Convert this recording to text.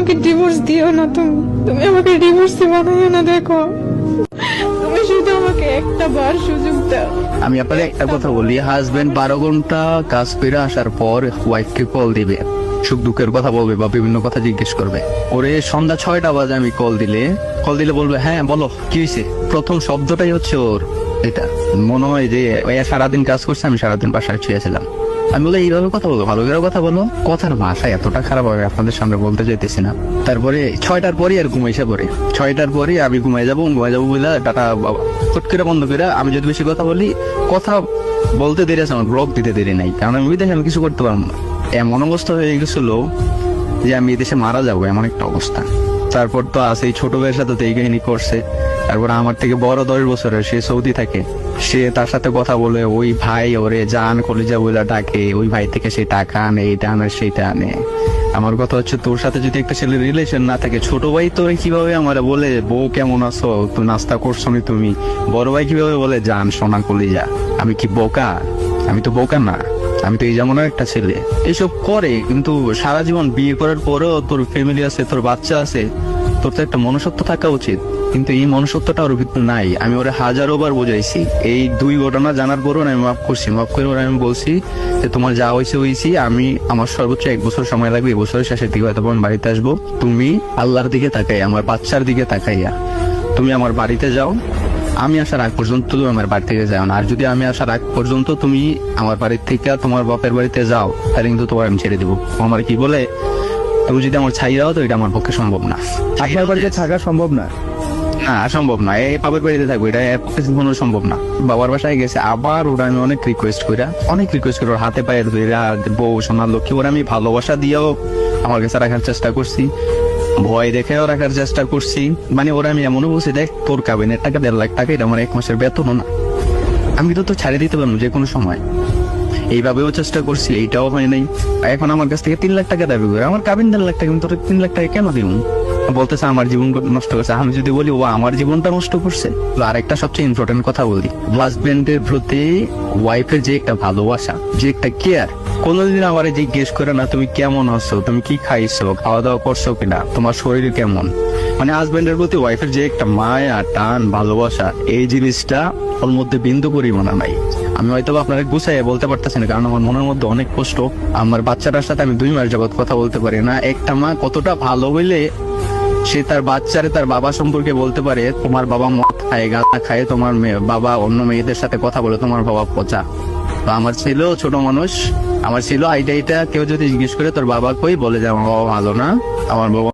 আমাকে ডিভোর্স দিও না, তুমি আমাকে ডিভোর্সে বানাইও না। দেখো, তুমি শুধু আমাকে একটা বার সুযোগ দাও। আমি আপনাকে একটা কথা বলি, হাজবেন্ড 12 ঘন্টা কাজ করে আসার পর ওয়াইফকে কল দিবে, সুখ দুঃখের কথা বলবে বা বিভিন্ন কথা জিজ্ঞেস করবে। ওরে সন্ধ্যা 6টা বাজে আমি কল দিলে বলবে হ্যাঁ বলো কি হয়েছে, প্রথম শব্দটাই হচ্ছে ওর এটা। মনে হয় যে সারাদিন কাজ করছে, আমি সারাদিন বাসায় শুয়েছিলাম। আমি বলে এইভাবে কথা বলো, ভালো করে কথা বলো, কথার ভাষা এতটা খারাপ হবে আপনাদের সামনে বলতে চাইতেছি না। তারপরে 6টার পরই আর ঘুমাইসা পরে 6টার পরই আমি ঘুমাই যাবো বলে ডাটা ফট করে বন্ধ করে, আমি যদি বেশি কথা বলি, কথা বলতে দেরি আছে, আমার ব্লক দিতে দেরি নাই, কারণ আমি বিদেশে আমি কিছু করতে পারবো না। এমন অবস্থা হয়ে গেছিল যে আমি এই দেশে মারা যাবো, এমন একটা অবস্থা। তারপর তো আছে এই ছোট ভাইয়ের সাথে তো এই কাহিনী করছে। তারপর আমার থেকে বড় 10 বছরের, সে সৌদি থাকে, সে তার সাথে কথা বলে, ওই ভাই ওরে জান কলিজা বলে ডাকে, ওই ভাই থেকে সে টাকা আনে, এইটা আনে সেইটা আনে। আমার কথা হচ্ছে, তোর সাথে যদি একটা ছেলের রিলেশন না থাকে, ছোট ভাই তোর কিভাবে আমার বলে বউ কেমন আছো, তুই নাস্তা করছো নি তুমি, বড় ভাই কিভাবে বলে জান সোনা কলিজা? আমি কি বোকা? আমি তো বোকা না, আমি তো এই যেমন একটা ছেলে। এসব করে, কিন্তু সারা জীবন বিয়ে করার পরেও তোর ফ্যামিলি আছে, তোর বাচ্চা আছে, তোর তো একটা মনুষ্যত্ব থাকা উচিত, কিন্তু এই মনুষ্যত্বটা ওর ভিতরে নাই। আমি ওরে হাজারো বার বোঝাইছি, এই 2 ঘটনা জানার পরও আমি মাফ করছি। মাফ করে ওরা আমি বলছি যে তোমার যা হয়েছি, আমি আমার সর্বোচ্চ 1 বছর সময় লাগবে, এই বছরের শেষের দিকে হয়তো আমি বাড়িতে আসবো। তুমি আল্লাহর দিকে তাকাই, আমার বাচ্চার দিকে তাকাইয়া তুমি আমার বাড়িতে যাও। আমি আসার আগ পর্যন্ত তুমি আমার বাড়ি থেকে যাও না, আর যদি আমি আসার আগ পর্যন্ত তুমি আমার বাড়ির থেকে তোমার বাপের বাড়িতে যাও, তাহলে কিন্তু তোমার আমি ছেড়ে দিবো। আমার কি বলে, তুমি যদি আমার ছাইরাও তো এটা আমার পক্ষে সম্ভব না। আপনার বাড়িতে থাকা সম্ভব না? না, সম্ভব না, এই বাবার বাড়িতে থাকবো, এটা কোনো সম্ভব না। বাবার বাসায় গেছে আবার, ওরা আমি অনেক রিকোয়েস্ট করে ওর হাতে পায়ে ধইরা, বউ সোনার লক্ষ্মী, ওরা আমি ভালোবাসা দিয়েও আমার কাছে রাখার চেষ্টা করছি, ভয় দেখেও রাখার চেষ্টা করছি। মানে ওরা আমি এমনও বলছি, দেখ তোর কাবিনের টাকা 1.5 লাখ টাকা, এটা আমার 1 মাসের বেতনও না, আমি তো ছাড়িয়ে দিতে পারবো যে কোনো সময়। এইভাবেও চেষ্টা করছি, এইটাও হয় নাই। এখন আমার কাছ থেকে 3 লাখ টাকা দাবি করে, আমার কাবিন 1.5 লাখ টাকা, আমি তোর 3 লাখ টাকা কেন দিব? বলতেছে আমার জীবন নষ্ট করছে। আমি যদি বলি ও আমার জীবনটা নষ্ট করছে। আরেকটা সবচেয়ে ইম্পর্টেন্ট কথা বলি, হাজবেন্ডের প্রতি ওয়াইফের যে একটা ভালোবাসা, যে একটা কেয়ার, কোনোদিন আমার জিজ্ঞেস করে না তুমি কেমন আছো, তুমি কি খাইছো, খাওয়া দাওয়া করছো কিনা, তোমার শরীর কেমন। মানে হাজবেন্ডের প্রতি ওয়াইফের যে একটা মায়া, টান, ভালোবাসা, এই জিনিসটা ওর মধ্যে বিন্দু পরিমাণ নাই। আমি হয়তো আপনাকে গুছাইয়া বলতে পারতেছি না, কারণ আমার মনের মধ্যে অনেক কষ্ট। আমার বাচ্চাটার সাথে আমি 2 মাস যাবত কথা বলতে পারি না। একটা মা কতটা ভালো হইলে সে তার বাচ্চারে তার বাবা সম্পর্কে বলতে পারে, তোমার বাবা মদ খায়, গাঁজা খায়, তোমার বাবা অন্য মেয়েদের সাথে কথা বলে, তোমার বাবা পচা। তো আমার ছেলেও ছোট মানুষ, আমার ছেলে এইটা কেউ যদি জিজ্ঞেস করে তোর বাবা কই, বলে যে আমার বাবা ভালো না, আমার বাবা